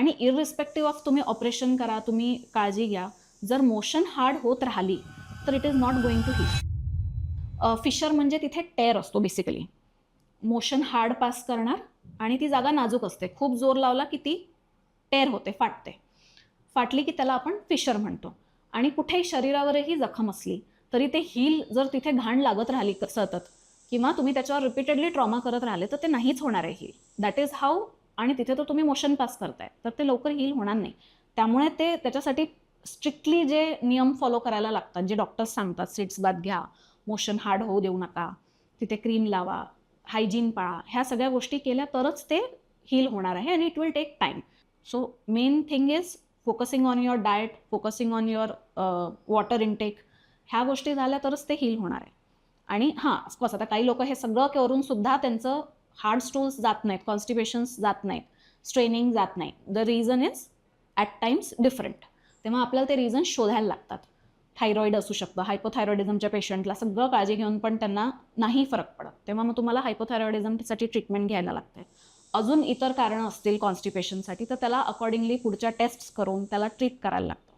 आणि इररिस्पेक्टिव्ह ऑफ तुम्ही ऑपरेशन करा, तुम्ही काळजी घ्या, जर मोशन हार्ड होत राहिली तर it is not going to heal. Fissure म्हणजे तिथे टेअर असतो बेसिकली. मोशन हार्ड पास करणार आणि ती जागा नाजूक असते, खूप जोर लावला की ती टेअर होते, फाटते. फाटली की त्याला आपण फिशर म्हणतो. आणि कुठेही शरीरावरही जखम असली तरी ते हील जर तिथे घाण लागत राहिली सतत किंवा तुम्ही त्याच्यावर रिपीटेडली ट्रॉमा करत राहिले तर ते नाहीच होणार आहे हील. That is how. आणि तिथे तर तुम्ही मोशन पास करताय तर ते लवकर हील होणार नाही. त्यामुळे ते त्याच्यासाठी स्ट्रिक्टली जे नियम फॉलो करायला लागतात, जे डॉक्टर्स सांगतात, सीट्स बाथ घ्या, मोशन हार्ड होऊ देऊ नका, तिथे क्रीम लावा, हायजीन पाळा, ह्या सगळ्या गोष्टी केल्या तरच ते हील होणार आहे आणि it will take time. So main thing is focusing on your diet, focusing on your water intake. ह्या गोष्टी झाल्या तरच ते हील होणार आहे. आणि हां, ऑफकोर्स आता काही लोक हे सगळं करून सुद्धा त्यांचं हार्ड स्टूल्स जात नाहीत, कॉन्स्टिपेशन्स जात नाहीत, स्ट्रेनिंग जात नाही. The reason is at times different. तेव्हा आपल्याला ते रिझन शोधायला लागतात. थायरॉईड असू शकतं, हायपोथायरॉइडिझमच्या पेशंटला सगळं काळजी घेऊन पण त्यांना नाही फरक पडत, तेव्हा मग तुम्हाला हायपोथायरॉइडिझमसाठी ट्रीटमेंट घ्यायला लागते. अजून इतर कारणं असतील कॉन्स्टिपेशनसाठी तर त्याला अकॉर्डिंगली पुढच्या टेस्ट्स करून त्याला ट्रीट करायला लागतं.